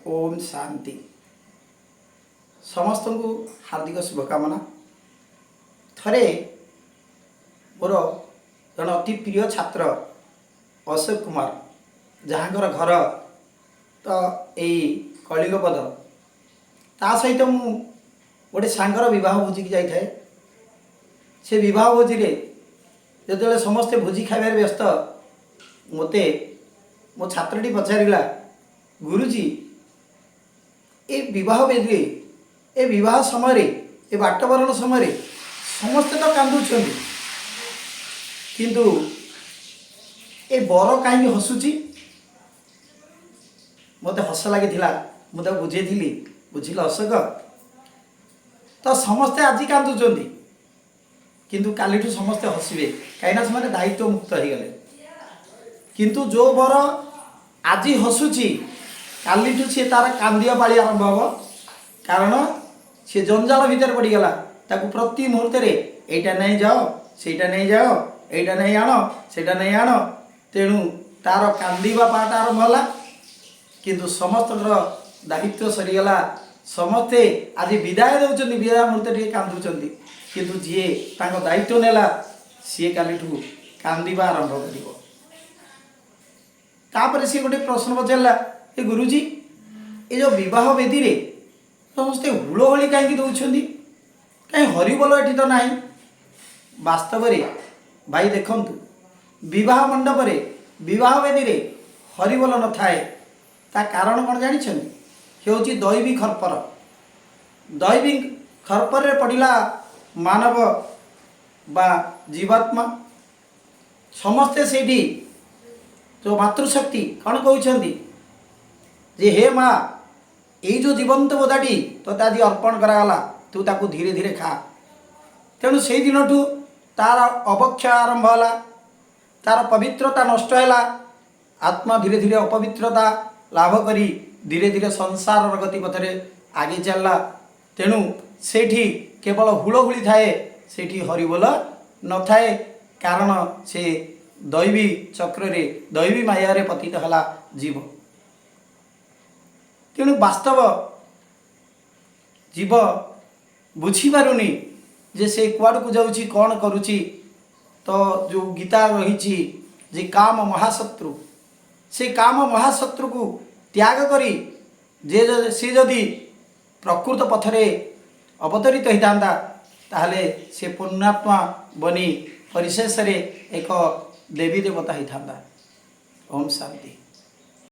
ओम शांति। समस्त को हार्दिक शुभकामना। थरे मोर जन अति प्रिय छात्र अशोक कुमार जहाँकर घर तो यही कलिंगपद ता सहित मु गोटे सांगर विवाह भोजी की जाए से विवाह भोजी रे जो समस्ते भोजी खाइबार व्यस्त मते मो छात्रटी पचारिला गुरुजी ए विवाह बेदी ए विवाह समय ए बाटवरण समय समस्ते तो कांदुं किंतु ए बर कहीं हसुची मत हस लगी मुझे बुझे बुझिल अशोक तो समस्ते आज कांदुं किंतु काली समस्ते हसबे कहीं से दायित्व मुक्त हो गले किंतु जो बर आज हसुची काली सी तार कांदिया पाली आरंभ हम कारण सी जंजाल भितर पड़गला ताकू प्रति मुहूर्त एटा नहीं जाओ सेटा नहीं जाओ एटा नहीं आण सेटा नहीं आण तेणु तार कांदिबा पार्ट आरंभ होला किंतु समस्त दायित्व सरीगला समस्ते आज विदाय दौरान विदाय मुहूर्त टे कांदुं किंतु जी दायित्व नेला सी काली कांदिबा आरंभ कर तापर सी गोटे प्रश्न पचारा ए गुरुजी ये जो विवाह वेदी रे समस्ते हुड़ोहली कहीं दौरान कहीं हरिबोल एटी तो ना वास्तव रे भाई देखंतु विवाह मंडप रे विवाह वेदी रे हरिबोल न थाए ता कारण कौन जानी होची दैवी खर्पर दैवी खर्पर रे पड़िला मानव बा जीवात्मा समस्ते सेठी जो मातृशक्ति कौन कहते जे हे माँ ये जो जीवंत बोधाटी तोते आज अर्पण करागला तू ताकू धीरे धीरे खा तेणु से दिन ठू तार अवक्षय आरंभ है तार पवित्रता नष्ट है आत्मा धीरे धीरे अपवित्रता लाभ करी धीरे धीरे संसार गति पथरे आगे चलला तेणु सेठी केवल हुड़हुड़ी थाए सेठी हरिबोल न थाए कारण से दैवी चक्र रे दैवी माया रे पतित हला जीव तेणु वास्तव जीव बुझीपारुनी जे से कुआड़ को जाऊँगी कौन करुची तो जो गीता रही जे काम महाशत्रु से काम महाशत्रु को त्याग करी जे से जदि प्रकृत पथरे अवतरित होता ताहले से पुण्यात्मा बनी परिशेष एक देवी देवता होता। ओम शांति।